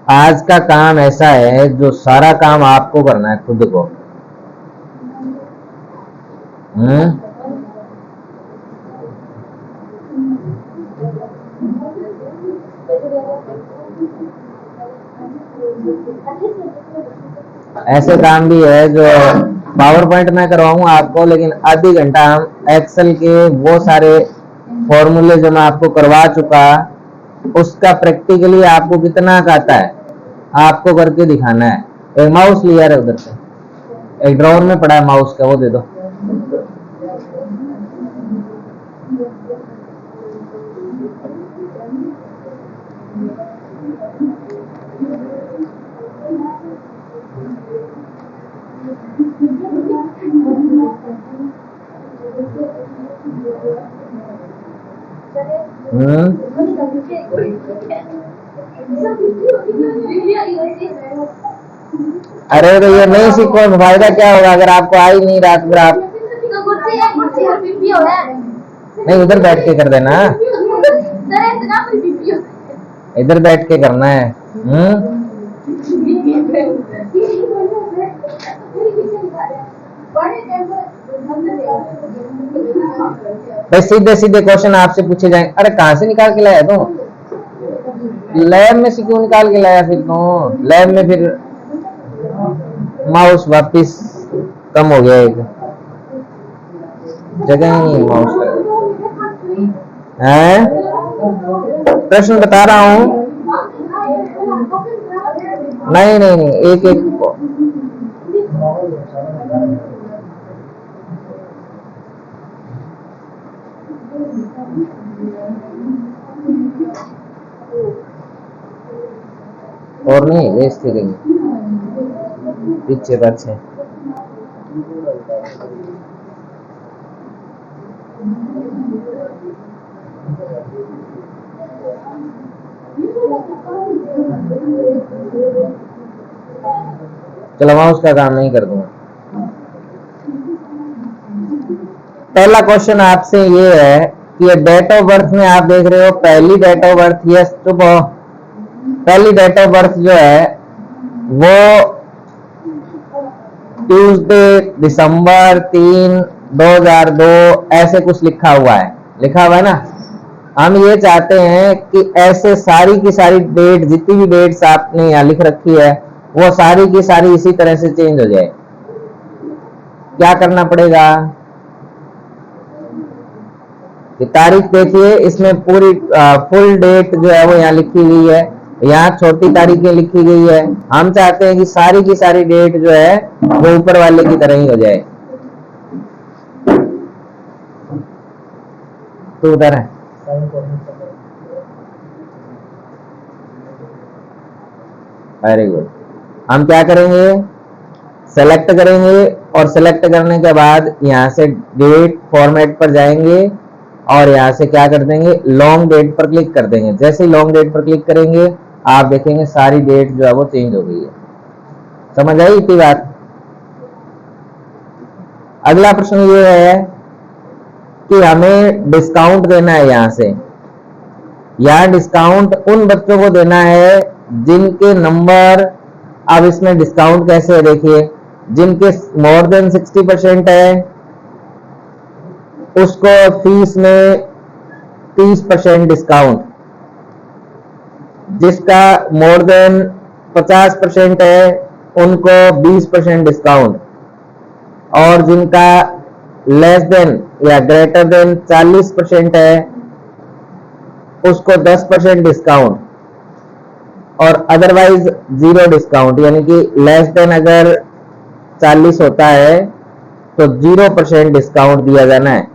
आज का काम ऐसा है जो सारा काम आपको करना है खुद को। ऐसे काम भी है जो पावर पॉइंट में करवाऊंगा आपको, लेकिन आधी घंटा हम एक्सेल के वो सारे फॉर्मूले जो मैं आपको करवा चुका, उसका प्रैक्टिकली आपको कितना आता है आपको करके दिखाना है। एक माउस लिया है उधर से, एक ड्रॉवर में पड़ा है माउस का, वो दे दो। अरे भैया नहीं सीखो तो फायदा क्या होगा अगर आपको आ ही नहीं रात भर। आप नहीं उधर बैठ के कर देना, इधर बैठ के करना है। भाई सीधे सीधे क्वेश्चन आपसे पूछे जाएंगे। अरे कहाँ से निकाल के लाया तू? लैब में से क्यों निकाल के लाया फिर तू? लैब में फिर माउस वापिस कम हो गया, एक जगह ही नहीं माउस है। प्रश्न बता रहा हूं। नहीं नहीं नहीं, एक एक को और नहीं भेजते गई पीछे बच्चे। चलो मैं उसका काम नहीं कर दूंगा। पहला क्वेश्चन आपसे ये है कि डेट ऑफ बर्थ में आप देख रहे हो पहली डेट ऑफ बर्थ, यस चुप हो। पहली डेट ऑफ बर्थ जो है वो ट्यूसडे दिसंबर 3, 2002 ऐसे कुछ लिखा हुआ है ना। हम ये चाहते हैं कि ऐसे सारी की सारी डेट, जितनी भी डेट्स आपने यहाँ लिख रखी है वो सारी की सारी इसी तरह से चेंज हो जाए। क्या करना पड़ेगा कि तारीख देखिए, इसमें पूरी फुल डेट जो है वो यहाँ लिखी हुई है, यहाँ छोटी तारीखें लिखी गई है। हम चाहते हैं कि सारी की सारी डेट जो है वो ऊपर वाले की तरह ही हो जाए। तो उधर है वेरी गुड। हम क्या करेंगे, सेलेक्ट करेंगे और सेलेक्ट करने के बाद यहाँ से डेट फॉर्मेट पर जाएंगे और यहाँ से क्या कर देंगे, लॉन्ग डेट पर क्लिक कर देंगे। जैसे ही लॉन्ग डेट पर क्लिक करेंगे आप देखेंगे सारी डेट जो है वो चेंज हो गई है। समझ आई इतनी बात? अगला प्रश्न ये है कि हमें डिस्काउंट देना है। यहाँ से यहाँ डिस्काउंट उन बच्चों को देना है जिनके नंबर, अब इसमें डिस्काउंट कैसे है देखिए, जिनके मोर देन 60% है उसको फीस में 30% डिस्काउंट, जिसका मोर देन 50% है उनको 20% डिस्काउंट, और जिनका लेस देन या ग्रेटर देन 40% है उसको 10% डिस्काउंट, और अदरवाइज 0 डिस्काउंट। यानी कि लेस देन अगर 40 होता है तो 0% डिस्काउंट दिया जाना है।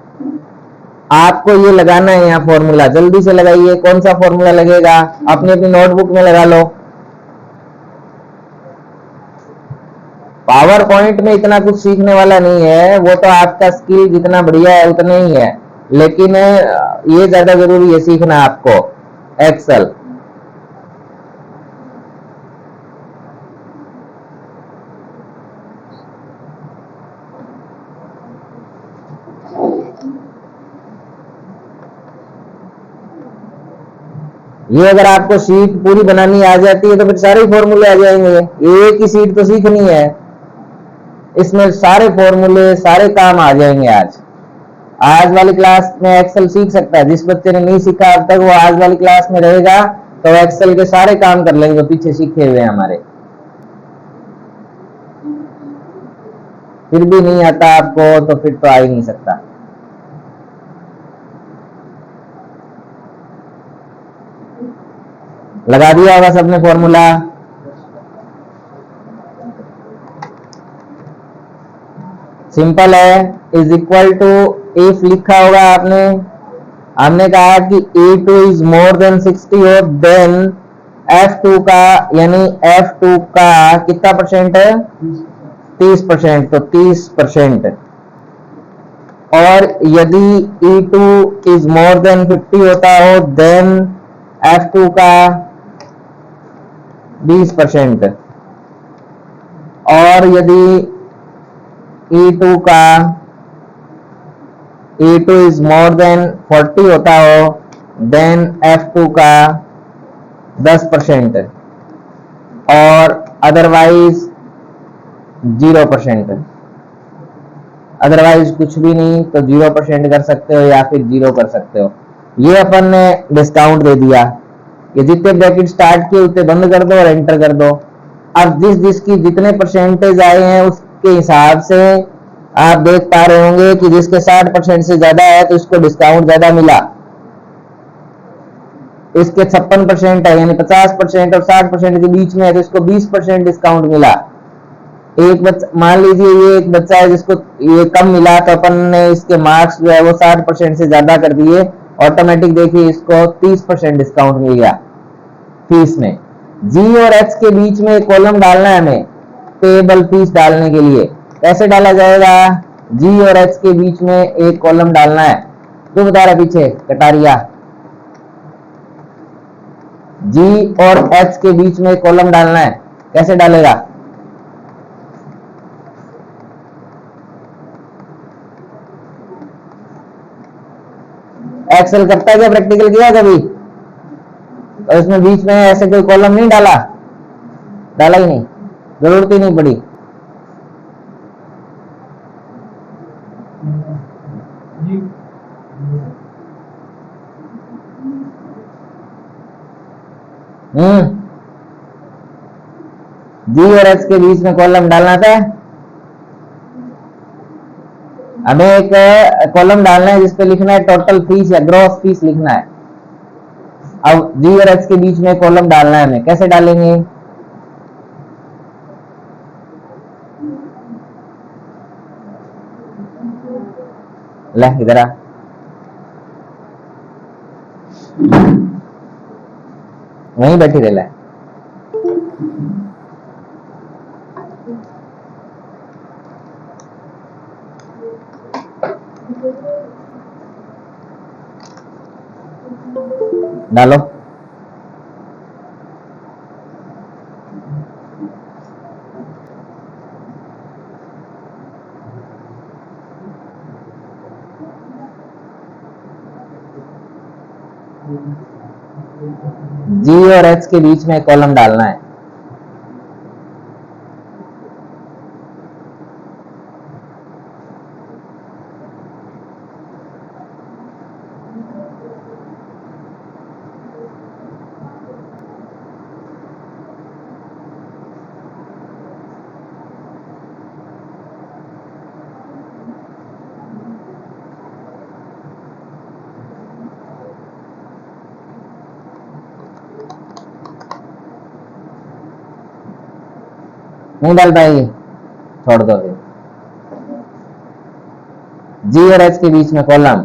आपको ये लगाना है यहाँ फॉर्मूला, जल्दी से लगाइए। कौन सा फॉर्मूला लगेगा अपनी अपनी नोटबुक में लगा लो। पावर पॉइंट में इतना कुछ सीखने वाला नहीं है, वो तो आपका स्किल जितना बढ़िया है उतना ही है, लेकिन ये ज्यादा जरूरी है सीखना आपको एक्सेल। ये अगर आपको शीट पूरी बनानी आ जाती है तो फिर सारे फॉर्मूले आ जाएंगे, एक ही शीट तो सीखनी है, इसमें सारे फॉर्मूले सारे काम आ जाएंगे। आज वाली क्लास में एक्सेल सीख सकता है, जिस बच्चे ने नहीं सीखा अब तक वो आज वाली क्लास में रहेगा तो एक्सेल के सारे काम कर लेंगे पीछे सीखे हुए हमारे। फिर भी नहीं आता आपको तो फिर तो आ ही नहीं सकता। लगा दिया होगा सबने फॉर्मूला। सिंपल है, इज इक्वल टू, इफ लिखा होगा आपने, हमने कहा कि A2 इज मोर देन 60 और देन F2 का, यानी F2 का कितना परसेंट है, 30%, तो 30%। और यदि E2 इज मोर देन 50 होता हो देन F2 का 20%। और यदि E2 का E2 इज मोर देन 40 होता हो देन F2 का 10%। और अदरवाइज 0%। अदरवाइज कुछ भी नहीं तो 0% कर सकते हो या फिर 0 कर सकते हो। ये अपन ने डिस्काउंट दे दिया, ये जितने ब्रैकेट स्टार्ट किए उतने बंद कर दो और एंटर कर दो। अब जिसकी जितने परसेंटेज आए हैं उसके हिसाब से आप देख पा रहे होंगे कि जिसके 60% से ज्यादा है तो इसको डिस्काउंट ज्यादा मिला, इसके 56% है यानी 50% और 60% के बीच में है तो इसको 20% डिस्काउंट मिला। एक बच्चा, मान लीजिए ये एक बच्चा है जिसको ये कम मिला तो अपन ने इसके मार्क्स जो है वो 60% से ज्यादा कर दिए, ऑटोमेटिक देखिए इसको 30% डिस्काउंट मिल गया फीस में। जी और एच के बीच में एक कॉलम डालना है हमें पेएबल फीस डालने के लिए। कैसे डाला जाएगा, जी और एच के बीच में एक कॉलम डालना है। जो बता रहा पीछे कटारिया, जी और एच के बीच में एक कॉलम डालना है, कैसे डालेगा, एक्सेल करता है क्या, प्रैक्टिकल किया कभी, और इसमें बीच में ऐसे कोई कॉलम नहीं डाला, डाला ही नहीं, जरूरत ही नहीं पड़ी। जी और एच के बीच में कॉलम डालना था, हमें एक कॉलम डालना है जिसपे लिखना है टोटल फीस या ग्रॉस फीस लिखना है। अब जी और एच के बीच में कॉलम डालना है हमें, कैसे डालेंगे, ले इधर आ, वहीं बैठी रह, डालो। जी और एच के बीच में कॉलम डालना है। नहीं डाल पाएगी, छोड़ दो फिर। जी और एच के बीच में कॉलम,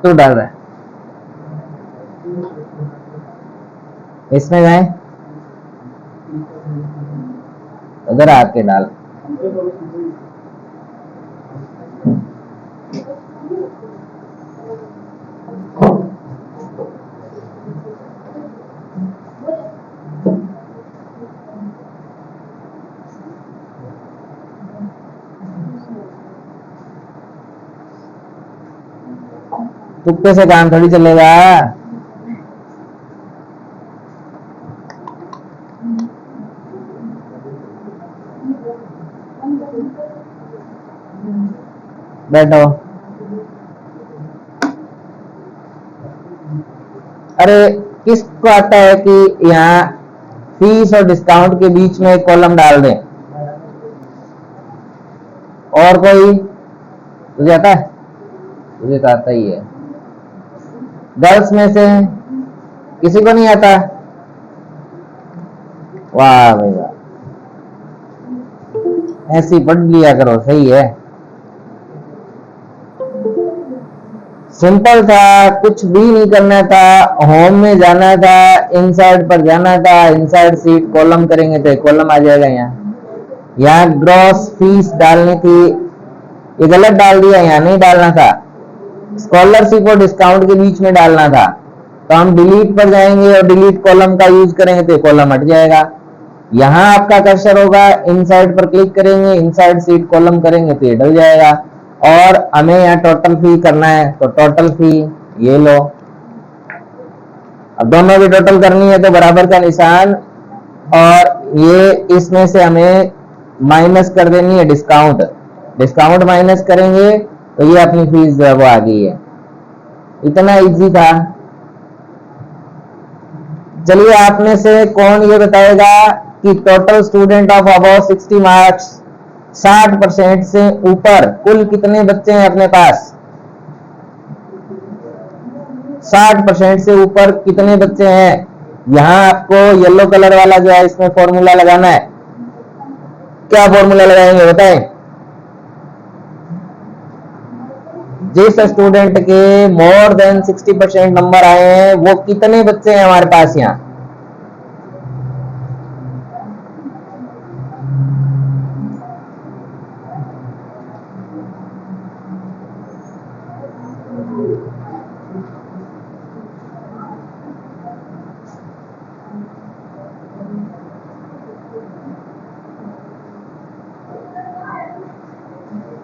तू डाल रहा है, इसमें जाए उधर आके डाल। तुक्के से काम थोड़ी चलेगा। बैठो। अरे किसको आता है कि यहाँ फीस और डिस्काउंट के बीच में एक कॉलम डाल दें? और कोई? तुझे आता है? तुझे तो आता ही है। गर्ल्स में से किसी को नहीं आता? वाह भाई वाह, ऐसी पढ़ लिया करो, सही है। सिंपल था, कुछ भी नहीं करना था, होम में जाना था, इनसाइड पर जाना था, इनसाइड सीट कॉलम करेंगे तो कॉलम आ जाएगा। यहाँ ग्रॉस फीस डालनी थी, ये गलत डाल दिया, यहाँ नहीं डालना था। स्कॉलरशिप और डिस्काउंट के बीच में डालना था, तो हम डिलीट पर जाएंगे और डिलीट कॉलम का यूज करेंगे तो कॉलम हट जाएगा। यहाँ आपका कर्सर होगा, इनसाइड पर क्लिक करेंगे, इनसाइड सीट कॉलम करेंगे तो ये डल जाएगा। और हमें यहाँ टोटल फी करना है, तो टोटल फी ये लो। अब दोनों की टोटल करनी है तो बराबर का निशान, और ये इसमें से हमें माइनस कर देनी है डिस्काउंट। डिस्काउंट माइनस करेंगे तो ये अपनी फीस जो है वो आ गई है। इतना इजी था। चलिए, आप में से कौन ये बताएगा कि total student of about 60 marks, 60% से ऊपर कुल कितने बच्चे हैं अपने पास? 60% से ऊपर कितने बच्चे हैं? यहां आपको येलो कलर वाला जो है इसमें फॉर्मूला लगाना है। क्या फॉर्मूला लगाएंगे बताएं? जिस स्टूडेंट के मोर देन 60% नंबर आए हैं वो कितने बच्चे हैं हमारे पास यहाँ?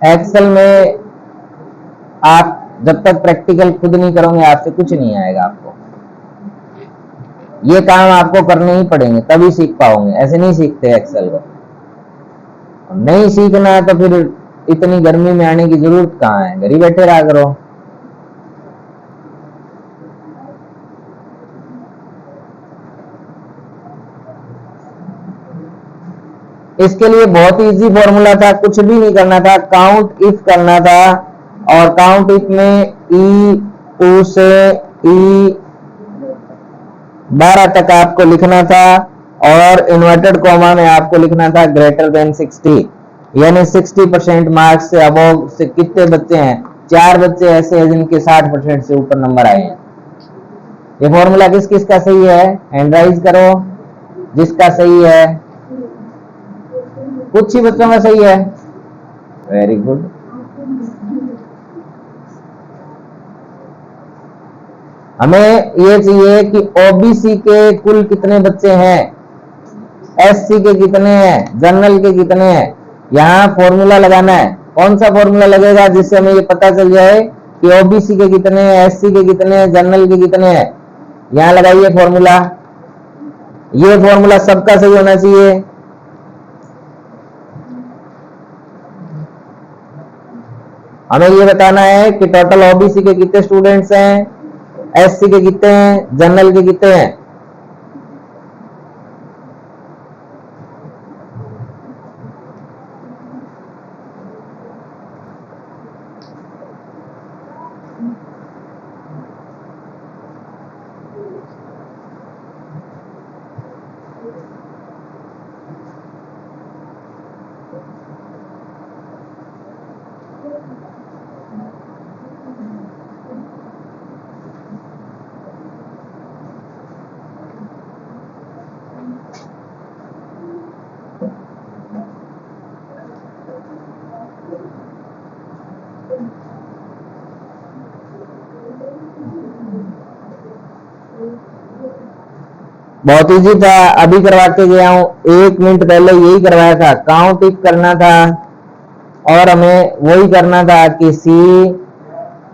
एक्सेल में आप जब तक प्रैक्टिकल खुद नहीं करोगे आपसे कुछ नहीं आएगा। आपको ये काम आपको करने ही पड़ेंगे तभी सीख पाओगे, ऐसे नहीं सीखते एक्सेल को। नहीं सीखना तो फिर इतनी गर्मी में आने की जरूरत कहाँ है, घर ही बैठे रहा करो। इसके लिए बहुत इजी फॉर्मूला था, कुछ भी नहीं करना था, काउंट इफ करना था। और काउंट इफ में ई से ई 12 तक आपको लिखना था, और इन्वर्टेड कॉमा में आपको लिखना था ग्रेटर देन 60, यानी 60% मार्क्स से अबव से कितने बच्चे हैं? 4 बच्चे ऐसे हैं जिनके 60% से ऊपर नंबर आए हैं। ये फॉर्मूला किस किस का सही है? हैंड राइज करो जिसका सही है। कुछ ही बच्चों का सही है, वेरी गुड। हमें ये चाहिए कि ओबीसी के कुल कितने बच्चे हैं, एससी के कितने हैं, जनरल के कितने हैं। यहाँ फॉर्मूला लगाना है। कौन सा फॉर्मूला लगेगा जिससे हमें ये पता चल जाए कि ओबीसी के कितने हैं, एससी के कितने हैं, जनरल के कितने हैं? यहाँ लगाइए फॉर्मूला। ये फॉर्मूला सबका सही होना चाहिए। हमें ये बताना है कि टोटल ओबीसी के कितने स्टूडेंट्स हैं, एससी के कितने हैं, जनरल के कितने हैं। बहुत इजी था, अभी करवा के गया हूं, 1 मिनट पहले यही करवाया था। काउंट इफ करना था और हमें वही करना था कि सी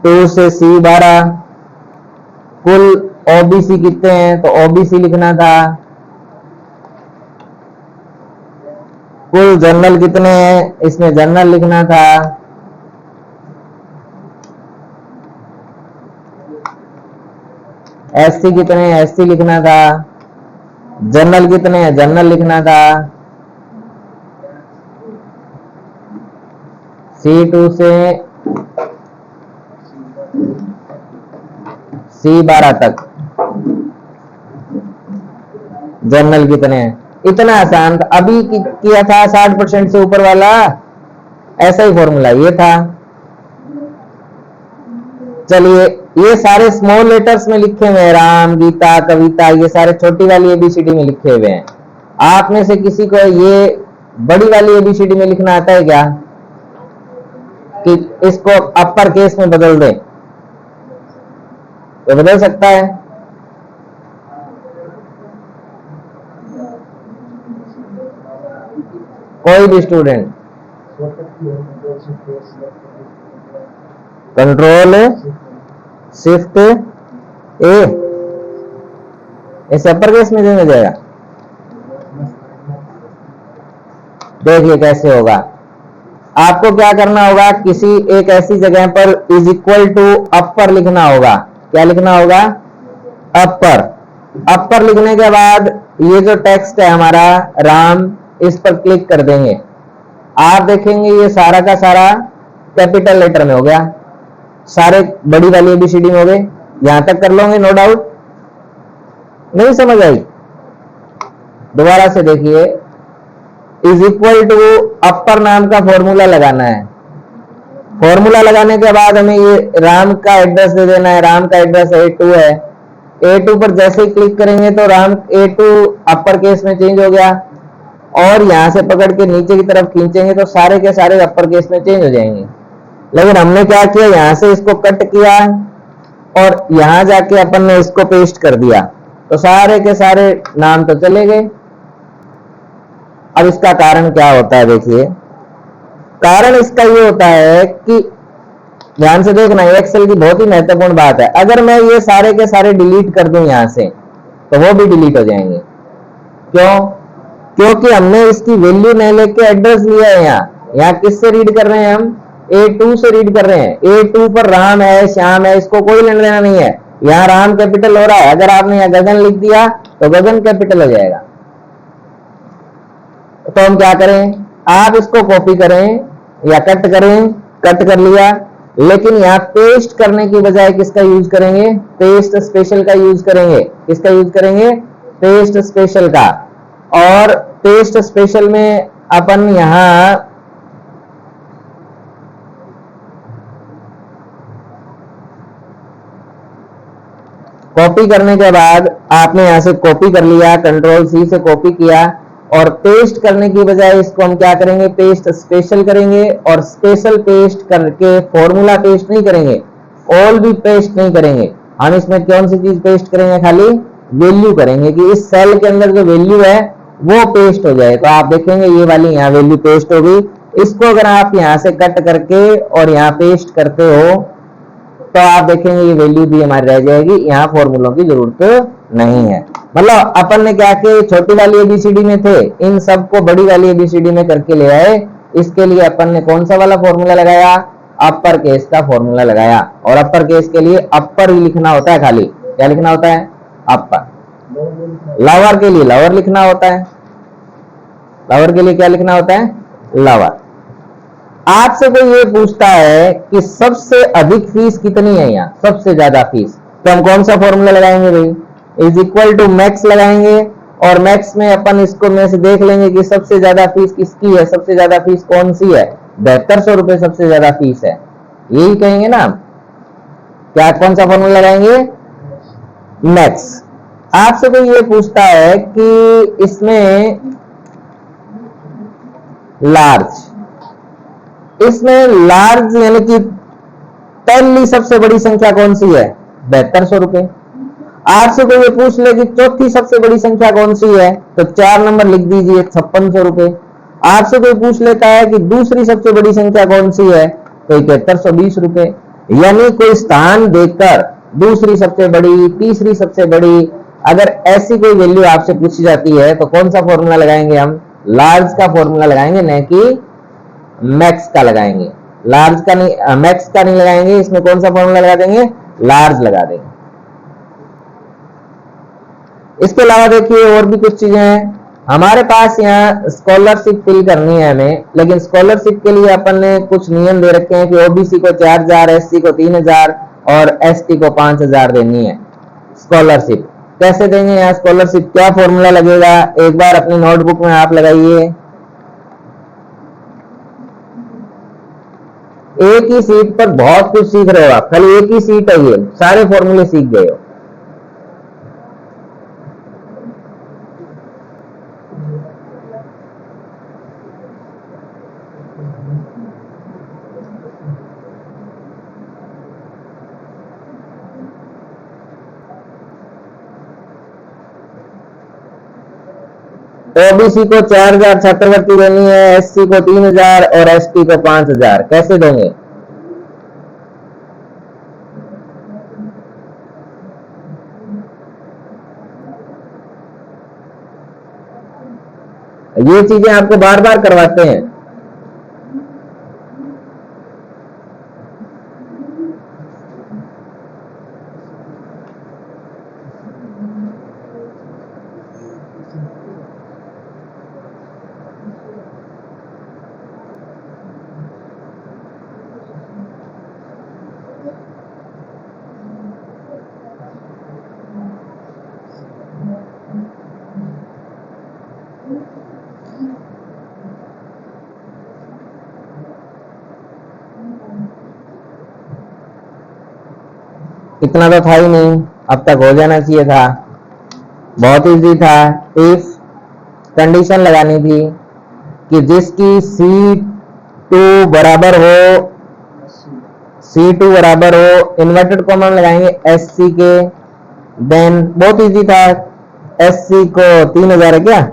2 से C12। कुल ओबीसी कितने हैं, तो ओबीसी लिखना था। कुल जनरल कितने हैं, इसमें जनरल लिखना था। एससी कितने हैं, एससी लिखना था। जनरल कितने हैं, जनरल लिखना था। C2 से C12 तक जनरल कितने हैं। इतना आसान था। अभी किया था 60% से ऊपर वाला, ऐसा ही फॉर्मूला ये था। चलिए, ये सारे स्मॉल लेटर्स में लिखे हुए हैं, राम, गीता, कविता, ये सारे छोटी वाली एबीसीडी में लिखे हुए हैं। आप में से किसी को ये बड़ी वाली एबीसीडी में लिखना आता है क्या, कि इसको अपर केस में बदल दें? तो बदल सकता है। कोई भी स्टूडेंट कंट्रोल शिफ्ट ए, इसे अपर केस में देना जाएगा। देखिए कैसे होगा। आपको क्या करना होगा, किसी एक ऐसी जगह पर इज इक्वल टू अपर लिखना होगा। क्या लिखना होगा, अपर। अपर लिखने के बाद ये जो टेक्स्ट है हमारा राम, इस पर क्लिक कर देंगे। आप देखेंगे ये सारा का सारा कैपिटल लेटर में हो गया, सारे बड़ी वाली एबीसीडी में हो गए। यहां तक कर लोगे नो डाउट। नहीं समझ आई, दोबारा से देखिए। इज इक्वल टू अपर नाम का फॉर्मूला लगाना है। फॉर्मूला लगाने के बाद हमें ये राम का एड्रेस दे देना है। राम का एड्रेस A2 है। A2 पर जैसे ही क्लिक करेंगे तो राम A2 अपर केस में चेंज हो गया, और यहां से पकड़ के नीचे की तरफ खींचेंगे तो सारे के सारे अपर केस में चेंज हो जाएंगे। लेकिन हमने क्या किया, यहां से इसको कट किया और यहां जाके अपन ने इसको पेस्ट कर दिया, तो सारे के सारे नाम तो चले गए। अब इसका कारण क्या होता है, देखिए। कारण इसका ये होता है कि ध्यान से देखना, एक्सेल की बहुत ही महत्वपूर्ण बात है। अगर मैं ये सारे के सारे डिलीट कर दूं यहां से, तो वो भी डिलीट हो जाएंगे। क्यों? क्योंकि हमने इसकी वैल्यू नहीं लेके एड्रेस लिया है। यहाँ किससे रीड कर रहे हैं हम, A2 से रीड कर रहे हैं। A2 पर राम है, श्याम है, इसको कोई लेना देना नहीं है। यहाँ राम कैपिटल हो रहा है, अगर आपने यहाँ गगन लिख दिया तो गगन कैपिटल हो जाएगा। तो हम क्या करें, आप इसको कॉपी करें या कट करें। कट कर लिया, लेकिन यहाँ पेस्ट करने की बजाय किसका यूज करेंगे, पेस्ट स्पेशल का यूज करेंगे। किसका यूज करेंगे, पेस्ट स्पेशल का। और पेस्ट स्पेशल में अपन यहां कॉपी करने के बाद आपने यहां से कॉपी कर लिया, कंट्रोल C से कॉपी किया, और पेस्ट करने की बजाय इसको हम क्या करेंगे, पेस्ट स्पेशल करेंगे। और स्पेशल पेस्ट करके फॉर्मूला पेस्ट नहीं करेंगे, ऑल भी पेस्ट नहीं करेंगे। हम इसमें कौन सी चीज पेस्ट करेंगे, खाली वैल्यू करेंगे, कि इस सेल के अंदर जो वैल्यू है वो पेस्ट हो जाए। तो आप देखेंगे ये वाली यहाँ वैल्यू पेस्ट हो गई। इसको अगर आप यहाँ से कट करके और यहाँ पेस्ट करते हो तो आप देखेंगे ये वैल्यू भी हमारी रह जाएगी, यहाँ फॉर्मूलों की जरूरत नहीं है। मतलब अपन ने क्या किया, छोटी वाली एबीसीडी में थे, इन सबको बड़ी वाली एबीसीडी में करके ले आए। इसके लिए अपन ने कौन सा वाला फॉर्मूला लगाया, अपर केस का फॉर्मूला लगाया। और अपर केस के लिए अपर ही लिखना होता है, खाली क्या लिखना होता है, अपर। लोअर के लिए लोअर लिखना होता है। लोअर के लिए क्या लिखना होता है, लोअर। आपसे कोई ये पूछता है कि सबसे अधिक फीस कितनी है, यहाँ सबसे ज्यादा फीस, तो हम कौन सा फॉर्मूला लगाएंगे भाई, इज इक्वल टू मैक्स लगाएंगे। और मैक्स में अपन इसको में से देख लेंगे कि सबसे ज्यादा फीस किसकी है। सबसे ज्यादा फीस कौन सी है, 7200 रुपए सबसे ज्यादा फीस है, यही कहेंगे ना। क्या कौन सा फॉर्मूला लगाएंगे, मैक्स। आपसे कोई ये पूछता है कि इसमें लार्ज, इसमें लार्ज यानी कि पहली सबसे बड़ी संख्या कौन सी है, 7200 रुपए। आपसे कोई ये पूछ ले कि चौथी सबसे बड़ी संख्या कौन सी है, तो 4 नंबर लिख दीजिए, 5600 रुपए। आपसे कोई पूछ लेता है कि दूसरी सबसे बड़ी संख्या कौन सी है, तो 7120 रुपए। यानी कोई स्थान देखकर दूसरी सबसे बड़ी, तीसरी सबसे बड़ी, अगर ऐसी कोई वैल्यू आपसे पूछी जाती है तो कौन सा फॉर्मूला लगाएंगे हम? लार्ज का फॉर्मूला लगाएंगे, न कि मैक्स का लगाएंगे। लार्ज का नहीं, मैक्स का नहीं लगाएंगे, इसमें कौन सा फॉर्मूला लगा देंगे? लार्ज लगा देंगे। इसके अलावा देखिए और भी कुछ चीजें हैं हमारे पास। यहाँ स्कॉलरशिप फिल करनी है हमें, लेकिन स्कॉलरशिप के लिए अपन ने कुछ नियम दे रखे हैं कि ओबीसी को 4000, एससी को 3000 और एसटी को 5000 देनी है स्कॉलरशिप। कैसे देंगे यहाँ स्कॉलरशिप, क्या फॉर्मूला लगेगा, एक बार अपनी नोटबुक में आप लगाइए। एक ही सीट पर बहुत कुछ सीख रहे हो आप, खाली एक ही सीट है, ये सारे फॉर्मूले सीख गए हो। ओबीसी को 4000 छात्रवृत्ति देनी है, एससी को 3000 और एसटी को 5000। कैसे देंगे? ये चीजें आपको बार बार करवाते हैं। इतना तो था ही नहीं, अब तक हो जाना चाहिए था, बहुत इजी था। इफ कंडीशन लगानी थी कि जिसकी C2 बराबर हो, C2 बराबर हो, इन्वर्टेड कॉमा लगाएंगे SC के, देन बहुत इजी था। SC को 3000 है क्या,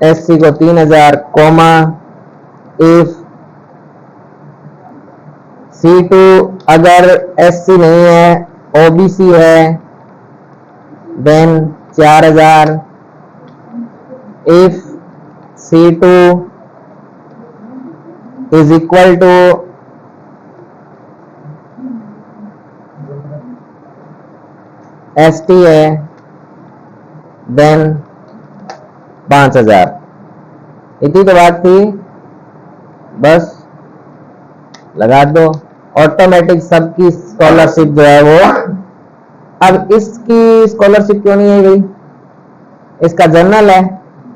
SC को 3000 कॉमा इफ C2 अगर SC नहीं है OBC है then 4000 if C2 is equal to ST है देन 5000। इतनी तो बात थी, बस लगा दो ऑटोमेटिक सबकी स्कॉलरशिप जो है वो। अब इसकी स्कॉलरशिप क्यों नहीं है भाई, इसका जनरल है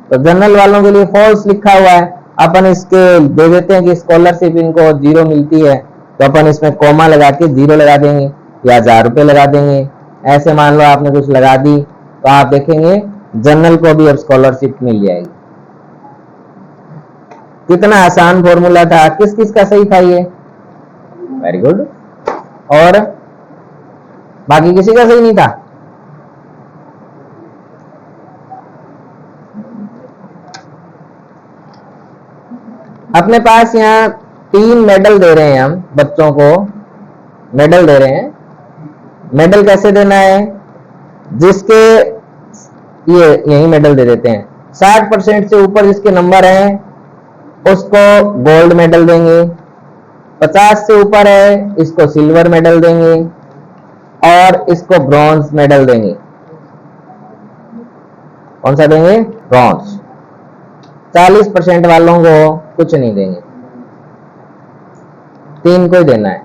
तो जनरल वालों के लिए फॉल्स लिखा हुआ है, अपन इसके दे देते हैं कि स्कॉलरशिप इनको 0 मिलती है, तो अपन इसमें कॉमा लगा के 0 लगा देंगे या 1000 रुपये लगा देंगे। ऐसे मान लो आपने कुछ लगा दी तो आप देखेंगे जनरल को भी अब स्कॉलरशिप मिल जाएगी। कितना आसान फॉर्मूला था, किस किस का सही था ये? Very good. और बाकी किसी का सही नहीं था? अपने पास यहाँ 3 मेडल दे रहे हैं, हम बच्चों को मेडल दे रहे हैं। मेडल कैसे देना है, जिसके ये यही मेडल दे देते हैं। 60% से ऊपर जिसके नंबर हैं उसको गोल्ड मेडल देंगे, 50 से ऊपर है इसको सिल्वर मेडल देंगे और इसको ब्रॉन्ज मेडल देंगे। कौन सा देंगे? ब्रॉन्ज। 40% वालों को कुछ नहीं देंगे, 3 को ही देना है।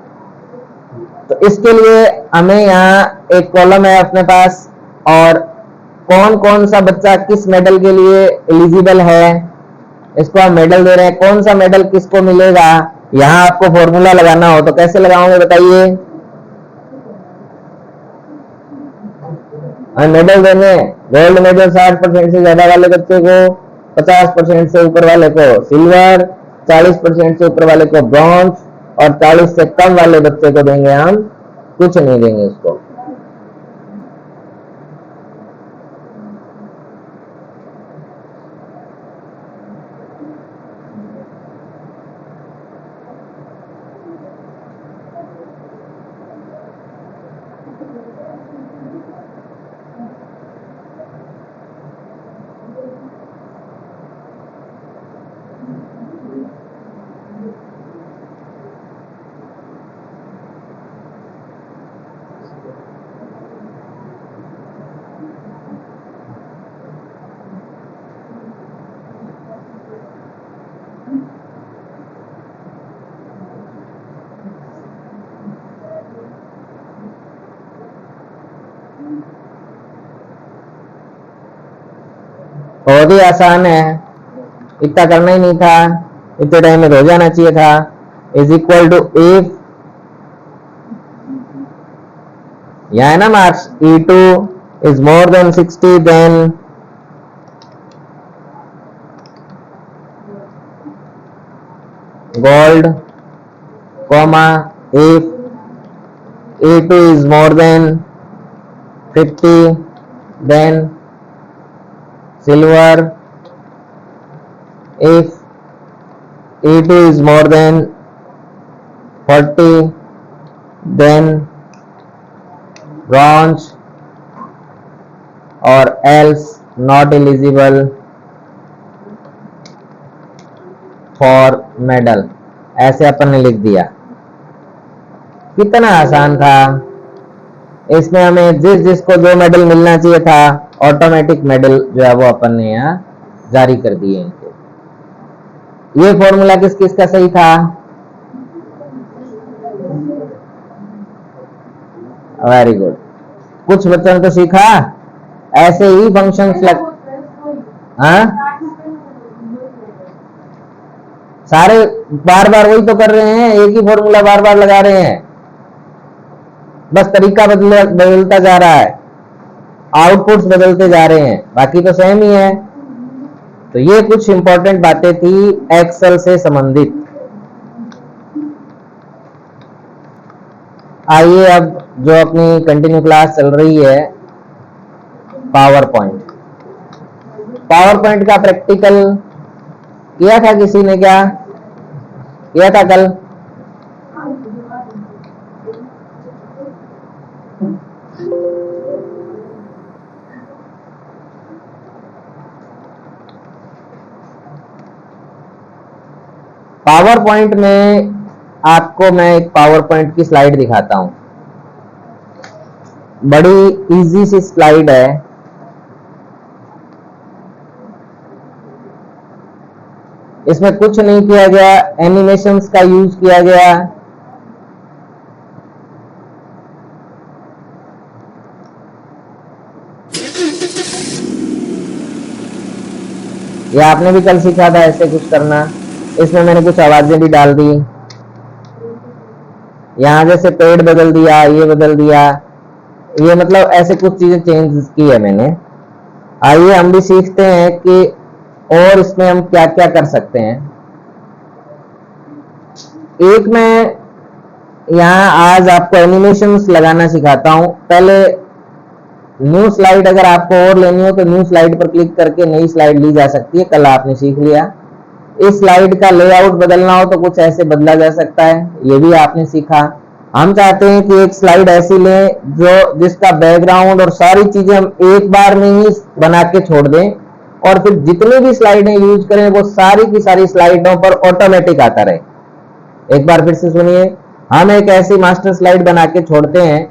तो इसके लिए हमें यहाँ एक कॉलम है अपने पास, और कौन कौन सा बच्चा किस मेडल के लिए एलिजिबल है इसको हम मेडल दे रहे हैं। कौन सा मेडल किसको मिलेगा, यहाँ आपको फॉर्मूला लगाना हो तो कैसे लगाओगे बताइए? मेडल देंगे, गोल्ड मेडल 60% से ज्यादा वाले बच्चे को, 50% से ऊपर वाले को सिल्वर, 40% से ऊपर वाले को ब्रॉन्ज और 40 से कम वाले बच्चे को देंगे हम कुछ नहीं देंगे उसको। बहुत ही आसान है, इतना करना ही नहीं था, इतने टाइम में हो जाना चाहिए था। इज इक्वल टू इफ, यह है ना marks, E2 is more than 60 then gold, comma, if E2 is more than 50 then silver, if E2 is more than 40 then bronze, or else not eligible for medal। ऐसे अपन ने लिख दिया। कितना आसान था। इसमें हमें जिस जिसको जो मेडल मिलना चाहिए था, ऑटोमेटिक मेडल जो है वो अपन ने यहाँ जारी कर दिए इनको। ये फॉर्मूला किस किस का सही था? Very good. कुछ बच्चों ने तो सीखा, ऐसे ही फंक्शंस लग, हाँ सारे बार बार वही तो कर रहे हैं, एक ही फॉर्मूला बार बार लगा रहे हैं, बस तरीका बदलता जा रहा है, आउटपुट्स बदलते जा रहे हैं, बाकी तो सेम ही है। तो ये कुछ इंपॉर्टेंट बातें थी एक्सेल से संबंधित। आइए अब जो अपनी कंटिन्यू क्लास चल रही है, पावर पॉइंट। पावर पॉइंट का प्रैक्टिकल किया था किसी ने? क्या किया था कल? पावर पॉइंट में आपको मैं एक पावर पॉइंट की स्लाइड दिखाता हूं। बड़ी इजी सी स्लाइड है। इसमें कुछ नहीं किया गया, एनिमेशंस का यूज किया गया। ये आपने भी कल सीखा था ऐसे कुछ करना। इसमें मैंने कुछ आवाजें भी डाल दी, यहां जैसे पेड़ बदल दिया, ये बदल दिया, ये मतलब ऐसे कुछ चीजें चेंज की है मैंने। आइए हम भी सीखते हैं कि और इसमें हम क्या क्या कर सकते हैं। एक मैं यहाँ आज आपको एनिमेशंस लगाना सिखाता हूं। पहले न्यू स्लाइड अगर आपको और लेनी हो तो न्यू स्लाइड पर क्लिक करके नई स्लाइड ली जा सकती है, कल आपने सीख लिया। इस स्लाइड का लेआउट बदलना हो तो कुछ ऐसे बदला जा सकता है, ये भी आपने सीखा। हम चाहते हैं कि एक स्लाइड ऐसी लें जो जिसका बैकग्राउंड और सारी चीजें हम एक बार में ही बना के छोड़ दें, और फिर जितनी भी स्लाइडें यूज करें वो सारी की सारी स्लाइडों पर ऑटोमेटिक आता रहे। एक बार फिर से सुनिए, हम एक ऐसी मास्टर स्लाइड बना के छोड़ते हैं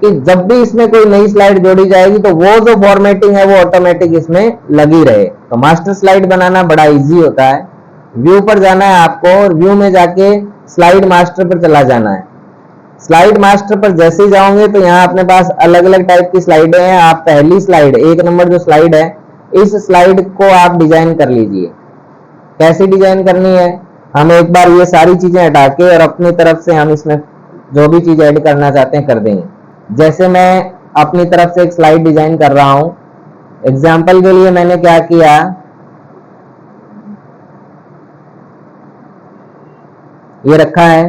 कि जब भी इसमें कोई नई स्लाइड जोड़ी जाएगी तो वो जो फॉर्मेटिंग है वो ऑटोमेटिक इसमें लगी रहे। तो मास्टर स्लाइड बनाना बड़ा इजी होता है। व्यू पर जाना है आपको और व्यू में जाके स्लाइड मास्टर पर चला जाना है। स्लाइड मास्टर पर जैसे ही जाओगे तो यहाँ अपने पास अलग अलग टाइप की स्लाइडें हैं। आप पहली स्लाइड, एक नंबर जो स्लाइड है, इस स्लाइड को आप डिजाइन कर लीजिए। कैसी डिजाइन करनी है? हम एक बार ये सारी चीजें हटा के और अपनी तरफ से हम इसमें जो भी चीज ऐड करना चाहते हैं कर देंगे। जैसे मैं अपनी तरफ से एक स्लाइड डिजाइन कर रहा हूं। एग्जाम्पल के लिए मैंने क्या किया, ये रखा है।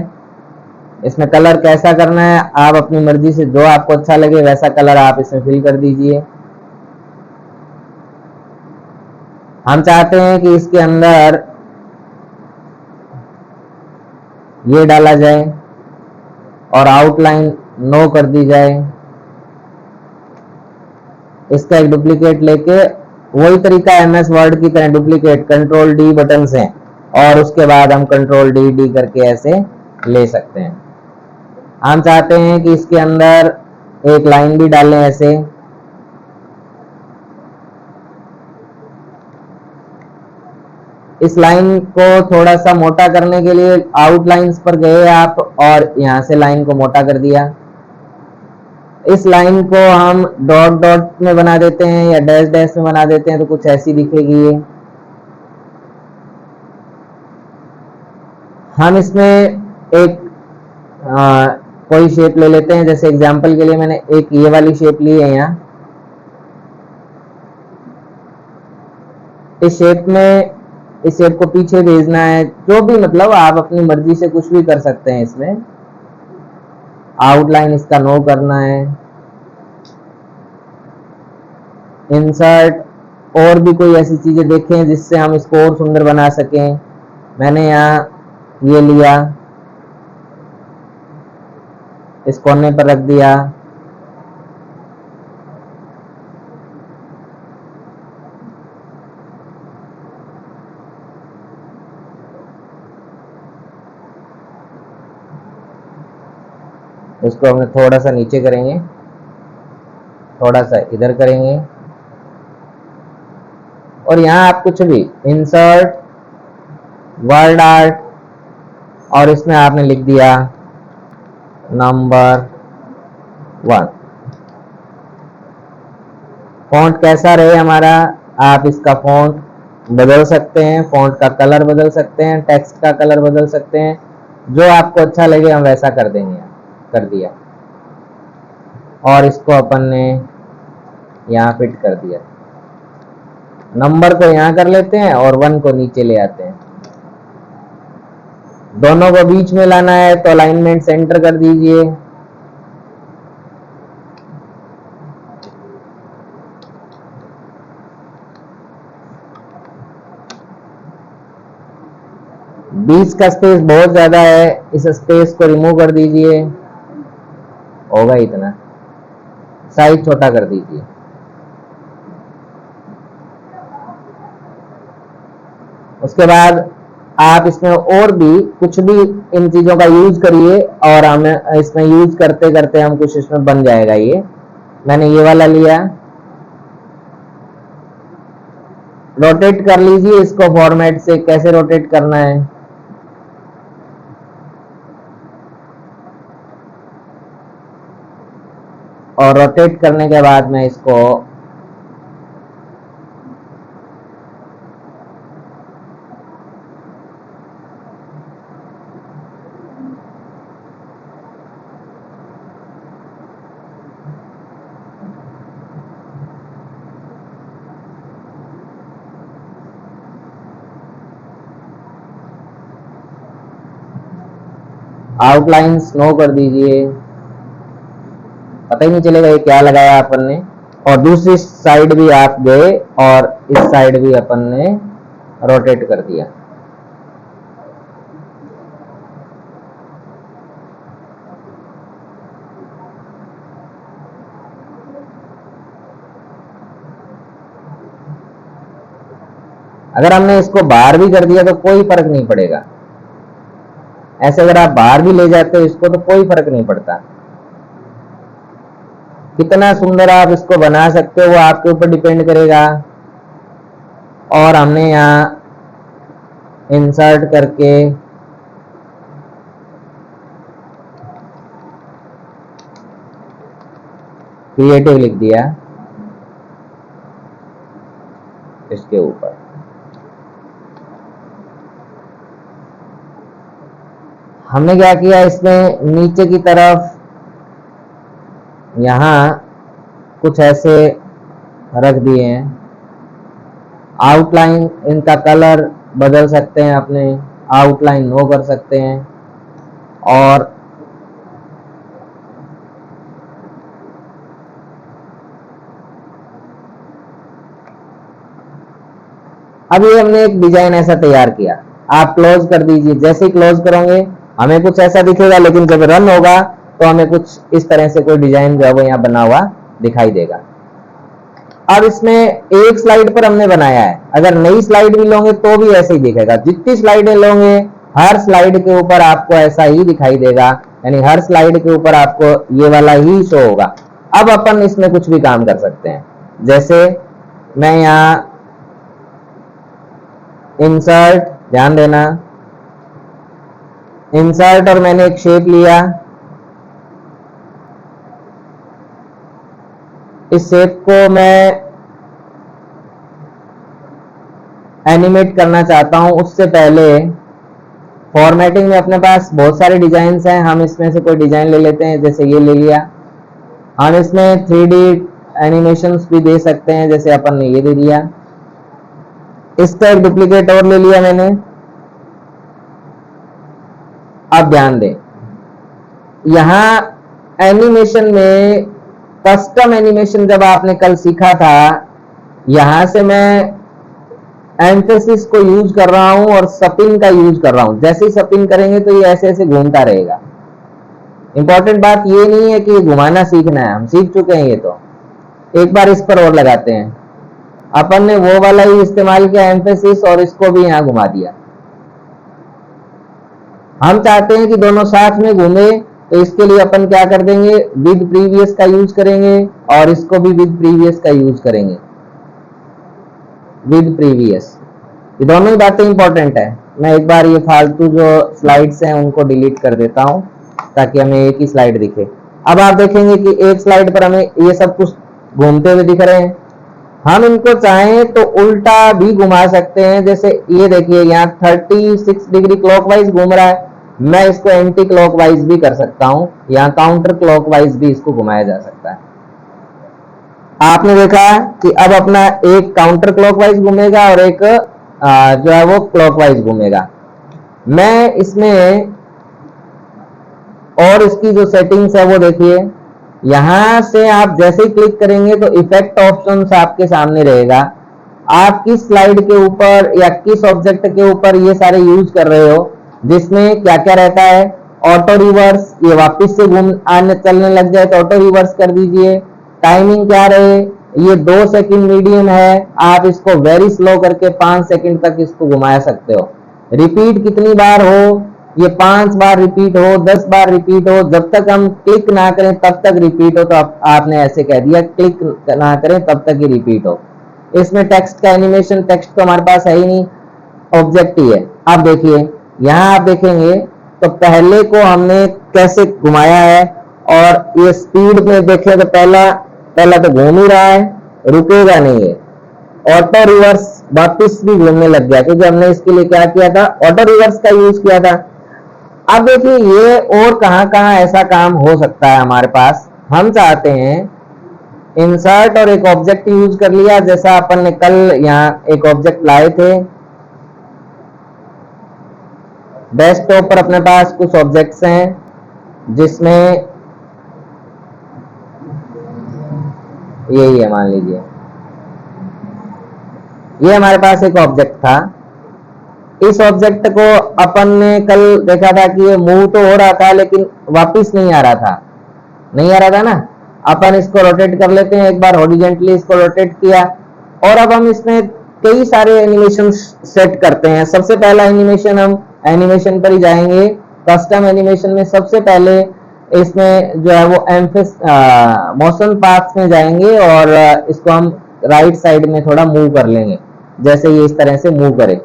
इसमें कलर कैसा करना है आप अपनी मर्जी से, जो आपको अच्छा लगे वैसा कलर आप इसमें फिल कर दीजिए। हम चाहते हैं कि इसके अंदर ये डाला जाए और आउटलाइन नो कर दी जाए। इसका एक डुप्लीकेट लेके, वही तरीका एमएस वर्ड की तरह डुप्लीकेट कंट्रोल डी बटन से, और उसके बाद हम कंट्रोल डी डी करके ऐसे ले सकते हैं। हम चाहते हैं कि इसके अंदर एक लाइन भी डालें ऐसे। इस लाइन को थोड़ा सा मोटा करने के लिए आउटलाइंस पर गए आप और यहां से लाइन को मोटा कर दिया। इस लाइन को हम डॉट डॉट में बना देते हैं या डैश डैश में बना देते हैं तो कुछ ऐसी दिखेगी ये। हम इसमें एक कोई शेप ले लेते हैं, जैसे एग्जांपल के लिए मैंने एक ये वाली शेप ली है। यहाँ इस शेप को पीछे भेजना है, जो भी, मतलब आप अपनी मर्जी से कुछ भी कर सकते हैं। इसमें आउटलाइन इसका नो करना है, इंसर्ट, और भी कोई ऐसी चीजें देखें जिससे हम इसको और सुंदर बना सकें। मैंने यहाँ ये लिया, इस कोने पर रख दिया। इसको हमने थोड़ा सा नीचे करेंगे, थोड़ा सा इधर करेंगे, और यहाँ आप कुछ भी इंसर्ट वर्ड आर्ट, और इसमें आपने लिख दिया नंबर 1। फॉन्ट कैसा रहे हमारा, आप इसका फॉन्ट बदल सकते हैं, फॉन्ट का कलर बदल सकते हैं, टेक्स्ट का कलर बदल सकते हैं, जो आपको अच्छा लगे हम वैसा कर देंगे। कर दिया और इसको अपन ने यहाँ फिट कर दिया। नंबर को यहाँ कर लेते हैं और 1 को नीचे ले आते हैं। दोनों को बीच में लाना है तो अलाइनमेंट सेंटर कर दीजिए। बीच का स्पेस बहुत ज्यादा है, इस स्पेस को रिमूव कर दीजिए। होगा इतना, साइज छोटा कर दीजिए। उसके बाद आप इसमें और भी कुछ भी इन चीजों का यूज करिए, और हमें इसमें यूज करते करते हम कुछ इसमें बन जाएगा। ये मैंने ये वाला लिया, रोटेट कर लीजिए इसको फॉर्मेट से। कैसे रोटेट करना है, और रोटेट करने के बाद मैं इसको आउटलाइन स्नो कर दीजिए, पता ही नहीं चलेगा ये क्या लगाया अपन ने। और दूसरी साइड भी आप गए और इस साइड भी अपन ने रोटेट कर दिया। अगर हमने इसको बाहर भी कर दिया तो कोई फर्क नहीं पड़ेगा। ऐसे अगर आप बाहर भी ले जाते हो इसको तो कोई फर्क नहीं पड़ता। कितना सुंदर आप इसको बना सकते हो वो आपके ऊपर डिपेंड करेगा। और हमने यहाँ इंसर्ट करके क्रिएटिव लिख दिया इसके ऊपर। हमने क्या किया, इसमें नीचे की तरफ यहाँ कुछ ऐसे रख दिए हैं। आउटलाइन, इनका कलर बदल सकते हैं, अपने आउटलाइन नो कर सकते हैं। और अब ये हमने एक डिजाइन ऐसा तैयार किया। आप क्लोज कर दीजिए, जैसे ही क्लोज करोगे हमें कुछ ऐसा दिखेगा, लेकिन जब रन होगा तो हमें कुछ इस तरह से कोई डिजाइन जो है वो यहाँ बना हुआ दिखाई देगा। अब इसमें एक स्लाइड पर हमने बनाया है, अगर नई स्लाइड भी लोगे तो भी ऐसे ही दिखेगा। जितनी स्लाइडें लोगे हर स्लाइड के ऊपर आपको ऐसा ही दिखाई देगा, यानी हर स्लाइड के ऊपर आपको ये वाला ही शो होगा। अब अपन इसमें कुछ भी काम कर सकते हैं, जैसे मैं यहाँ इंसर्ट, ध्यान देना, इंसर्ट और मैंने एक शेप लिया। इस शेप को मैं एनिमेट करना चाहता हूं। उससे पहले फॉर्मेटिंग में अपने पास बहुत सारे डिजाइन हैं, हम इसमें से कोई डिजाइन ले लेते हैं। जैसे ये ले लिया। हम इसमें 3D एनिमेशंस भी दे सकते हैं, जैसे अपन ने ये दे दिया। इसका एक डुप्लीकेट और ले लिया मैंने। अब ध्यान दें, यहां एनिमेशन में कस्टम एनिमेशन जब आपने कल सीखा था, यहां से मैं एम्फेसिस को यूज कर रहा हूं और स्पिन का यूज कर रहा हूं। जैसे ही स्पिन करेंगे तो ये ऐसे ऐसे घूमता रहेगा। इंपॉर्टेंट बात ये नहीं है कि ये घुमाना सीखना है, हम सीख चुके हैं ये तो। एक बार इस पर और लगाते हैं। अपन ने वो वाला ही इस्तेमाल किया एम्फेसिस, और इसको भी यहां घुमा दिया। हम चाहते हैं कि दोनों साथ में घूमे, तो इसके लिए अपन क्या कर देंगे, विद प्रीवियस का यूज करेंगे और इसको भी विद प्रीवियस का यूज करेंगे। विद प्रीवियस, ये दोनों ही बातें इंपॉर्टेंट है। मैं एक बार ये फालतू जो स्लाइड्स हैं उनको डिलीट कर देता हूं ताकि हमें एक ही स्लाइड दिखे। अब आप देखेंगे कि एक स्लाइड पर हमें ये सब कुछ घूमते हुए दिख रहे हैं। हम इनको चाहें तो उल्टा भी घुमा सकते हैं। जैसे ये देखिए, यहाँ 36 डिग्री क्लॉकवाइज घूम रहा है, मैं इसको एंटी क्लॉकवाइज भी कर सकता हूं। यहाँ काउंटर क्लॉकवाइज भी इसको घुमाया जा सकता है। आपने देखा कि अब अपना एक काउंटर क्लॉकवाइज घूमेगा और एक जो है वो क्लॉकवाइज घूमेगा। मैं इसमें और इसकी जो सेटिंग्स है वो देखिए, यहां से आप जैसे ही क्लिक करेंगे तो इफेक्ट ऑप्शंस आपके सामने रहेगा। आप किस स्लाइड के ऊपर या किस ऑब्जेक्ट के ऊपर ये सारे यूज कर रहे हो, जिसमें क्या क्या रहता है। ऑटो रिवर्स, ये वापस से घूम आने चलने लग जाए तो ऑटो रिवर्स कर दीजिए। टाइमिंग क्या रहे, ये 2 सेकंड मीडियम है, आप इसको वेरी स्लो करके 5 सेकंड तक इसको घुमा सकते हो। रिपीट कितनी बार हो, ये 5 बार रिपीट हो, 10 बार रिपीट हो, जब तक हम क्लिक ना करें तब तक रिपीट हो। तो आपने ऐसे कह दिया, क्लिक ना करें तब तक ही रिपीट हो। इसमें टेक्स्ट का एनिमेशन, टेक्स्ट तो हमारे पास है ही नहीं, ऑब्जेक्ट ही है। अब देखिए, यहां आप देखेंगे तो पहले को हमने कैसे घुमाया है, और ये स्पीड में देखें तो पहला तो घूम ही रहा है, रुकेगा नहीं है। ऑटो रिवर्स वापिस भी घूमने लग गया, क्योंकि हमने इसके लिए क्या किया था, ऑटो रिवर्स का यूज किया था। अब देखिए, ये और कहां कहां ऐसा काम हो सकता है हमारे पास। हम चाहते हैं इंसर्ट और एक ऑब्जेक्ट यूज कर लिया, जैसा अपन ने कल यहां एक ऑब्जेक्ट लाए थे। डेस्कटॉप पर अपने पास कुछ ऑब्जेक्ट्स हैं, जिसमें यही है, मान लीजिए ये हमारे पास एक ऑब्जेक्ट था। इस ऑब्जेक्ट को अपन ने कल देखा था कि ये मूव तो हो रहा था लेकिन वापस नहीं आ रहा था ना। अपन इसको रोटेट कर लेते हैं, एक बार हॉरिजॉन्टली इसको रोटेट किया, और अब हम इसमें कई सारे एनिमेशन सेट करते हैं। सबसे पहला एनिमेशन, हम एनिमेशन पर ही जाएंगे। कस्टम एनिमेशन में सबसे पहले इसमें जो है वो मोशन पाथ्स में जाएंगे और इसको हम राइट साइड में थोड़ा मूव कर लेंगे, जैसे ये इस तरह से मूव करे।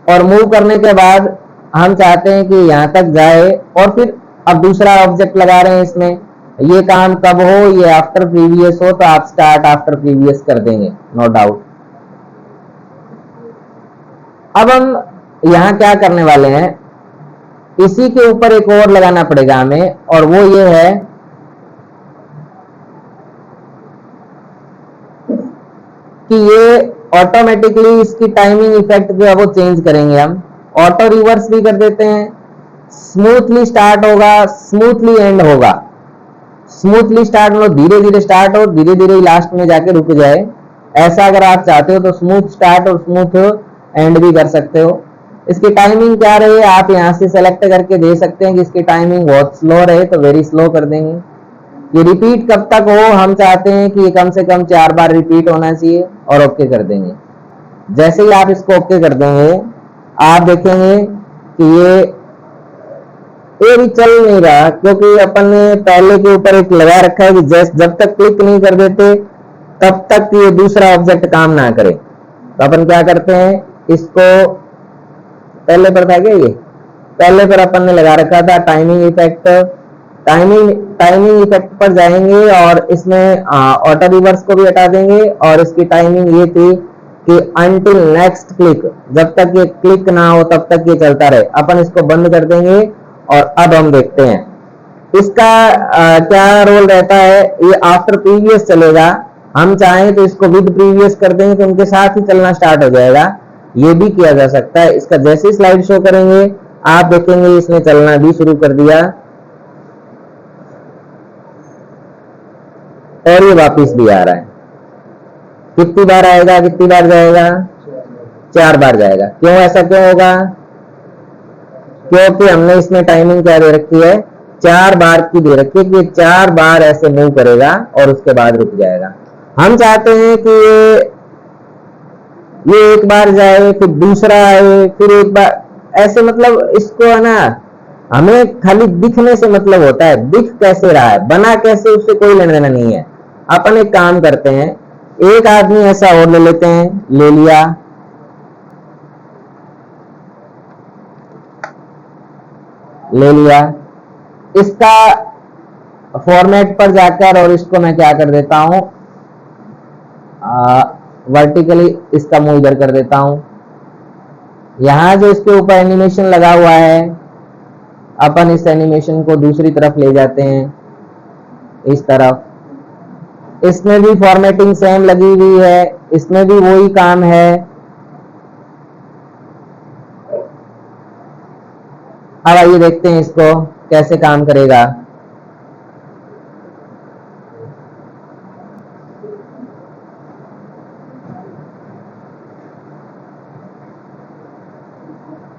और मूव करने के बाद हम चाहते हैं कि यहां तक जाए, और फिर अब दूसरा ऑब्जेक्ट लगा रहे हैं इसमें। ये काम कब हो, ये आफ्टर प्रीवियस हो, तो आप स्टार्ट आफ्टर प्रीवियस कर देंगे, नो डाउट। अब हम यहां क्या करने वाले हैं, इसी के ऊपर एक और लगाना पड़ेगा हमें, और वो ये है कि ये ऑटोमेटिकली इसकी टाइमिंग इफेक्ट जो है वो चेंज करेंगे हम। ऑटो रिवर्स भी कर देते हैं। स्मूथली स्टार्ट होगा, स्मूथली एंड होगा। स्मूथली स्टार्ट मतलब धीरे धीरे स्टार्ट हो, धीरे धीरे लास्ट में जाके रुक जाए। ऐसा अगर आप चाहते हो तो स्मूथ स्टार्ट और स्मूथ एंड भी कर सकते हो। इसकी टाइमिंग क्या रही है, आप यहाँ से सेलेक्ट करके दे सकते हैं कि इसकी टाइमिंग बहुत स्लो रहे तो वेरी स्लो कर देंगे। ये रिपीट कब तक हो, हम चाहते हैं कि ये कम से कम 4 बार रिपीट होना चाहिए, और ओके कर देंगे। जैसे ही आप इसको ओके कर देंगे, आप देखेंगे कि ये भी चल नहीं रहा, क्योंकि अपन ने पहले के ऊपर एक लगा रखा है कि जब तक क्लिक नहीं कर देते तब तक ये दूसरा ऑब्जेक्ट काम ना करे। तो तो अपन क्या करते हैं, इसको पहले पर था क्या, ये पहले पर अपन ने लगा रखा था टाइमिंग इफेक्ट। टाइमिंग इफेक्ट पर जाएंगे और इसमें ऑटो रिवर्स को भी हटा देंगे, और इसकी टाइमिंग ये थी कि अनटिल नेक्स्ट क्लिक, जब तक ये क्लिक ना हो तब तक ये चलता रहे। अपन इसको बंद कर देंगे और अब हम देखते हैं इसका क्या रोल रहता है। ये आफ्टर प्रीवियस चलेगा, हम चाहें तो इसको विद प्रीवियस कर देंगे तो उनके साथ ही चलना स्टार्ट हो जाएगा, ये भी किया जा सकता है। इसका जैसे ही स्लाइड शो करेंगे आप देखेंगे इसने चलना भी शुरू कर दिया और ये वापस भी आ रहा है। कितनी बार आएगा, कितनी बार जाएगा, 4 बार जाएगा। क्यों, ऐसा क्यों होगा, क्योंकि हमने इसमें टाइमिंग क्या दे रखी है, 4 बार की दे रखी है कि 4 बार ऐसे मूव करेगा और उसके बाद रुक जाएगा। हम चाहते हैं कि ये एक बार जाए, फिर दूसरा आए, फिर एक बार, ऐसे मतलब इसको है ना, हमें खाली दिखने से मतलब होता है, दिख कैसे रहा है, बना कैसे, उससे कोई लेना देना नहीं है। अपन एक काम करते हैं, एक आदमी ऐसा और ले लेते हैं, ले लिया, इसका फॉर्मेट पर जाकर और इसको मैं क्या कर देता हूं, वर्टिकली इसका मुंह इधर कर देता हूं। यहां जो इसके ऊपर एनिमेशन लगा हुआ है, अपन इस एनिमेशन को दूसरी तरफ ले जाते हैं, इस तरफ। इसमें भी फॉर्मेटिंग सेम लगी हुई है, इसमें भी वही काम है। अब आइए देखते हैं इसको कैसे काम करेगा।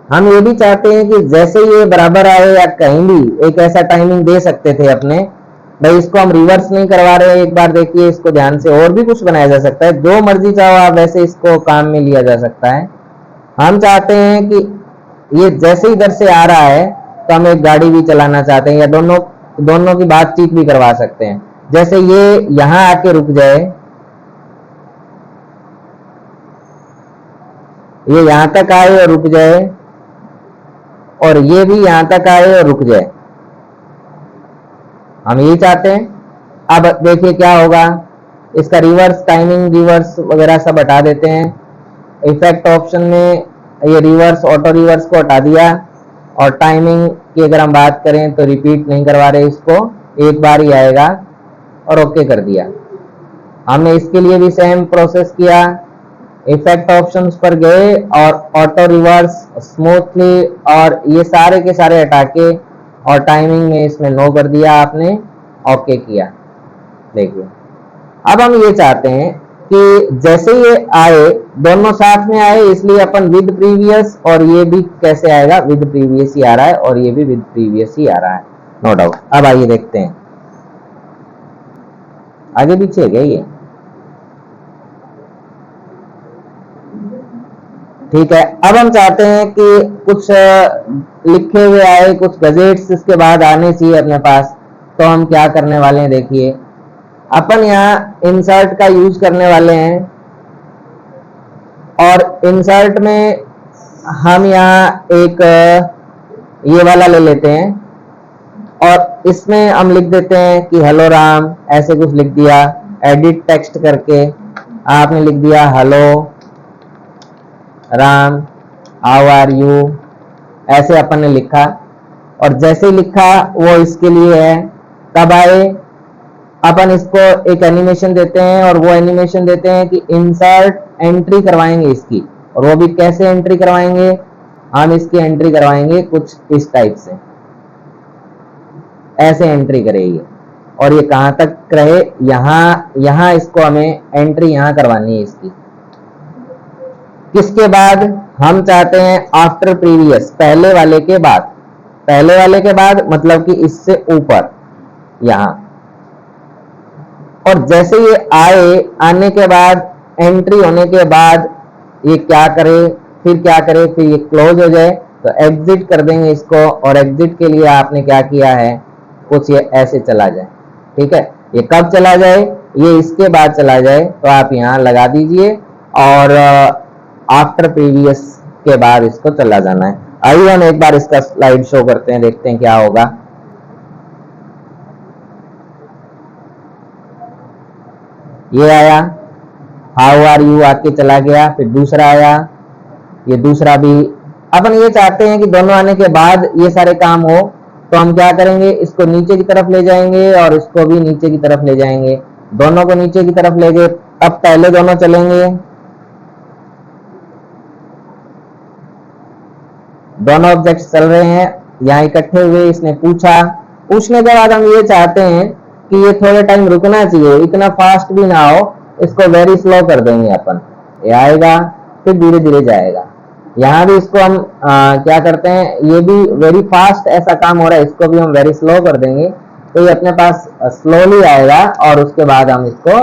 हम ये भी चाहते हैं कि जैसे ये बराबर आए या कहीं भी एक ऐसा टाइमिंग दे सकते थे अपने, भाई इसको हम रिवर्स नहीं करवा रहे हैं, एक बार देखिए इसको ध्यान से, और भी कुछ बनाया जा सकता है, जो मर्जी चाहो आप वैसे इसको काम में लिया जा सकता है। हम चाहते हैं कि ये जैसे इधर से आ रहा है तो हम एक गाड़ी भी चलाना चाहते हैं, या दोनों की बातचीत भी करवा सकते हैं। जैसे ये यहां आके रुक जाए, ये यहां तक आए और रुक जाए, और ये भी यहां तक आए और रुक जाए, हम यही चाहते हैं। अब देखिए क्या होगा, इसका रिवर्स, टाइमिंग रिवर्स वगैरह सब हटा देते हैं। इफेक्ट ऑप्शन में ये रिवर्स, ऑटो रिवर्स को हटा दिया, और टाइमिंग की अगर हम बात करें तो रिपीट नहीं करवा रहे इसको, एक बार ही आएगा, और ओके कर दिया। हमने इसके लिए भी सेम प्रोसेस किया, इफेक्ट ऑप्शंस पर गए और ऑटो रिवर्स, स्मूथली, और ये सारे के सारे हटा के, और टाइमिंग में इसमें नो कर दिया आपने, ओके किया। देखिए अब हम ये चाहते हैं कि जैसे ये आए, दोनों साथ में आए, इसलिए अपन विद प्रीवियस, और ये भी कैसे आएगा, विद प्रीवियस ही आ रहा है, और ये भी विद प्रीवियस ही आ रहा है, नो डाउट। अब आइए देखते हैं, आगे पीछे है क्या ये, ठीक है। अब हम चाहते हैं कि कुछ लिखे हुए आए, कुछ गजेट्स इसके बाद आने चाहिए अपने पास, तो हम क्या करने वाले हैं, देखिए अपन यहाँ इंसर्ट का यूज करने वाले हैं, और इंसर्ट में हम यहाँ एक ये वाला ले लेते हैं, और इसमें हम लिख देते हैं कि हेलो राम, ऐसे कुछ लिख दिया, एडिट टेक्स्ट करके आपने लिख दिया hello Ram, how are you, ऐसे अपन ने लिखा, और जैसे ही लिखा वो इसके लिए है। तब आए अपन इसको एक एनिमेशन देते हैं, और वो एनिमेशन देते हैं कि इंसर्ट एंट्री करवाएंगे इसकी, और वो भी कैसे एंट्री करवाएंगे, हम इसकी एंट्री करवाएंगे कुछ इस टाइप से, ऐसे एंट्री करेगी, और ये कहां तक रहे, यहां इसको हमें एंट्री यहां करवानी है इसकी। किसके बाद, हम चाहते हैं आफ्टर प्रीवियस, पहले वाले के बाद, पहले वाले के बाद मतलब कि इससे ऊपर यहां, और जैसे ये आए, आने के बाद, एंट्री होने के बाद ये क्या करे, फिर क्या करे, फिर ये क्लोज हो जाए तो एग्जिट कर देंगे इसको, और एग्जिट के लिए आपने क्या किया है, कुछ ये ऐसे चला जाए, ठीक है। ये कब चला जाए, ये इसके बाद चला जाए, तो आप यहाँ लगा दीजिए, और आफ्टर प्रीवियस के बाद इसको चला जाना है। आइए हम एक बार इसका स्लाइड शो करते हैं, देखते हैं क्या होगा। ये आया हाउ आर यू आके चला गया, फिर दूसरा आया, ये दूसरा भी। अपन ये चाहते हैं कि दोनों आने के बाद ये सारे काम हो, तो हम क्या करेंगे, इसको नीचे की तरफ ले जाएंगे और इसको भी नीचे की तरफ ले जाएंगे, दोनों को नीचे की तरफ ले गए। अब पहले दोनों चलेंगे, दोनों ऑब्जेक्ट्स चल रहे हैं, यहाँ इकट्ठे हुए, इसने पूछने के बाद हम ये चाहते हैं कि ये थोड़े टाइम रुकना चाहिए, इतना फास्ट भी ना हो, इसको वेरी स्लो कर देंगे अपन। ये आएगा फिर धीरे धीरे जाएगा। यहाँ भी इसको हम क्या करते हैं, ये भी वेरी फास्ट ऐसा काम हो रहा है, इसको भी हम वेरी स्लो कर देंगे, तो ये अपने पास स्लोली आएगा और उसके बाद हम इसको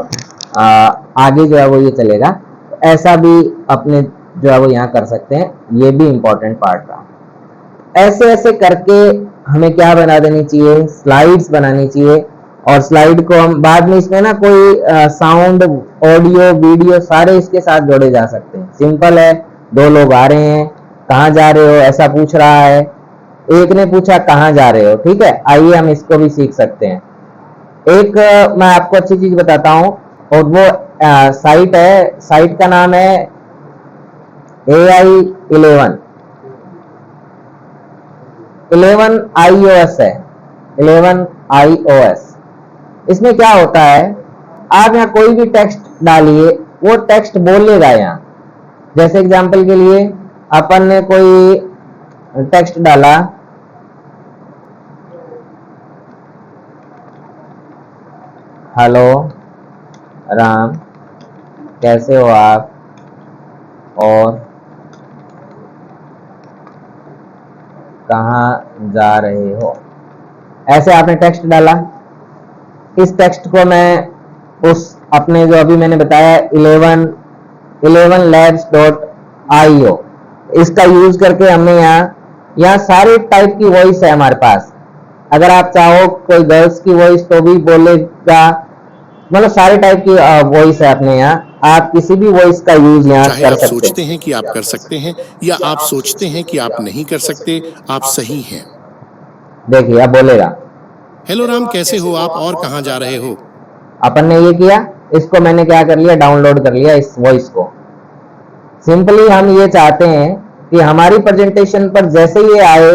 आगे जो है वो ये चलेगा। ऐसा भी अपने जो है वो यहाँ कर सकते हैं, ये भी इंपॉर्टेंट पार्ट रहा। ऐसे ऐसे करके हमें क्या बना देनी चाहिए, स्लाइड्स बनानी चाहिए। और स्लाइड को हम बाद में इसमें ना कोई साउंड, ऑडियो, वीडियो सारे इसके साथ जोड़े जा सकते हैं। सिंपल है, दो लोग आ रहे हैं, कहाँ जा रहे हो ऐसा पूछ रहा है, एक ने पूछा कहाँ जा रहे हो, ठीक है। आइए हम इसको भी सीख सकते हैं। एक मैं आपको अच्छी चीज बताता हूँ, और वो साइट है, साइट का नाम है AI11 iOS है, 11 iOS। इसमें क्या होता है, आप यहाँ कोई भी टेक्स्ट डालिए, वो टेक्स्ट बोलेगा यहाँ। जैसे एग्जांपल के लिए अपन ने कोई टेक्स्ट डाला, हेलो राम कैसे हो आप, और कहाँ जा रहे हो, ऐसे आपने टेक्स्ट डाला। इस टेक्स्ट को मैं उस अपने जो अभी मैंने बताया 11labs.io इसका यूज करके हमने यहाँ सारे टाइप की वॉइस है हमारे पास। अगर आप चाहो कोई गर्ल्स की वॉइस तो भी बोलेगा, मतलब सारे टाइप की वॉइस है अपने यहाँ। आप किसी भी वॉइस का यूज यहाँ कर सकते हैं। सोचते हैं कि आप कर सकते हैं या आप सोचते हैं कि आप नहीं कर सकते, आप सही हैं। देखिए अब बोलेगा, हेलो राम कैसे हो आप, और कहाँ जा रहे हो। अपन ने ये किया, इसको मैंने क्या कर लिया, डाउनलोड कर लिया इस वॉइस को। सिंपली हम ये चाहते हैं कि हमारी प्रेजेंटेशन पर जैसे ये आए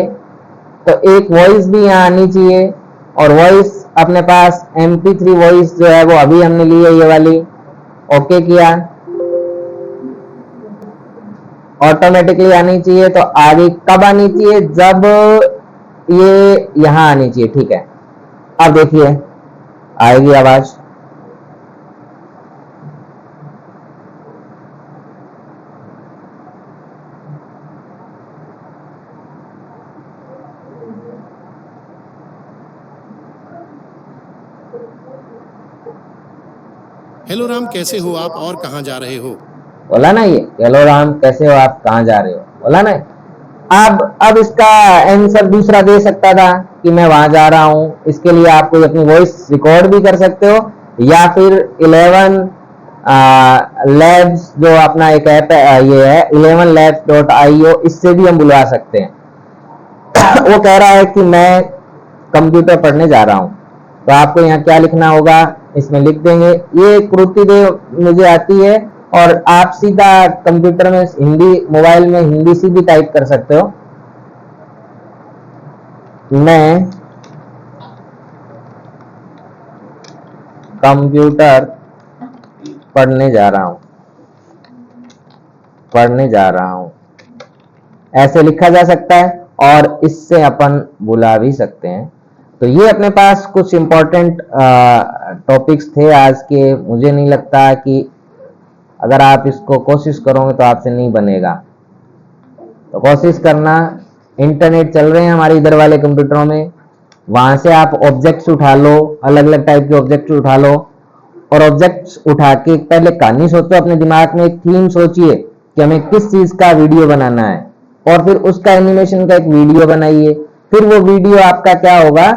तो एक वॉइस भी यहाँ आनी चाहिए, और वॉइस अपने पास MP3 वॉइस जो है वो अभी हमने ली है ये वाली, ओके किया, ऑटोमेटिकली आनी चाहिए। तो आगे कब आनी चाहिए, जब ये यहाँ आनी चाहिए, ठीक है। अब देखिए आएगी आवाज, हेलो राम कैसे हो आप, और कहाँ जा रहे हो। बोला ना ये, हेलो राम कैसे हो आप कहाँ जा रहे हो, बोला ना। अब इसका आंसर दूसरा दे सकता था कि मैं वहां जा रहा हूं। इसके लिए आप कोई अपनी वॉइस रिकॉर्ड भी कर सकते हो, या फिर 11 labs जो अपना एक ऐप है, ये है 11labs.io, इससे भी हम बुला सकते हैं। वो कह रहा है कि मैं कंप्यूटर पढ़ने जा रहा हूं, तो आपको यहाँ क्या लिखना होगा, इसमें लिख देंगे। ये कृति देव मुझे आती है, और आप सीधा कंप्यूटर में हिंदी, मोबाइल में हिंदी सीधी टाइप कर सकते हो, मैं कंप्यूटर पढ़ने जा रहा हूं, ऐसे लिखा जा सकता है, और इससे अपन बुला भी सकते हैं। तो ये अपने पास कुछ इंपॉर्टेंट टॉपिक्स थे आज के। मुझे नहीं लगता कि अगर आप इसको कोशिश करोगे तो आपसे नहीं बनेगा, तो कोशिश करना। इंटरनेट चल रहे हैं हमारे इधर वाले कंप्यूटरों में, वहां से आप ऑब्जेक्ट्स उठा लो, अलग अलग टाइप के ऑब्जेक्ट्स उठा लो, और ऑब्जेक्ट्स उठा के पहले कहानी सोचो, अपने दिमाग में एक थीम सोचिए कि हमें किस चीज का वीडियो बनाना है, और फिर उसका एनिमेशन का एक वीडियो बनाइए। फिर वो वीडियो आपका क्या होगा,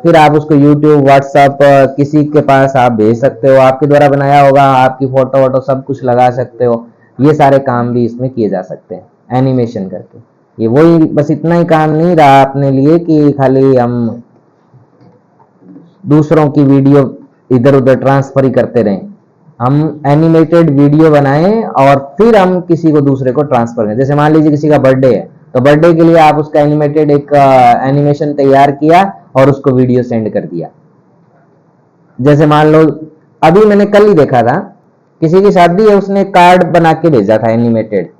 फिर आप उसको YouTube, WhatsApp किसी के पास आप भेज सकते हो, आपके द्वारा बनाया होगा, आपकी फोटो वोटो सब कुछ लगा सकते हो। ये सारे काम भी इसमें किए जा सकते हैं एनिमेशन करके। ये वही बस इतना ही काम नहीं रहा अपने लिए कि खाली हम दूसरों की वीडियो इधर उधर ट्रांसफर ही करते रहें। हम एनिमेटेड वीडियो बनाएं और फिर हम किसी को दूसरे को ट्रांसफर करें। जैसे मान लीजिए किसी का बर्थडे है, तो बर्थडे के लिए आप उसका एनिमेटेड एक एनिमेशन तैयार किया और उसको वीडियो सेंड कर दिया। जैसे मान लो अभी मैंने कल ही देखा था, किसी की शादी है, उसने कार्ड बना के भेजा था एनिमेटेड,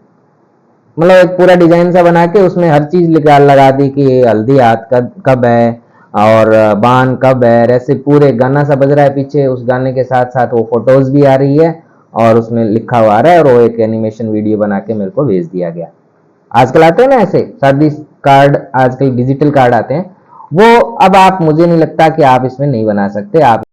मतलब एक पूरा डिजाइन सा बना के उसमें हर चीज लगा दी कि हल्दी हाथ कब है और बान कब है, ऐसे पूरे गाना सा बज रहा है पीछे, उस गाने के साथ साथ वो फोटोज भी आ रही है और उसमें लिखा हुआ आ रहा है, और वो एक एनिमेशन वीडियो बना के मेरे को भेज दिया गया। आजकल आते हैं ना ऐसे शादी कार्ड, आजकल डिजिटल कार्ड आते हैं, वो अब आप, मुझे नहीं लगता कि आप इसमें नहीं बना सकते। आप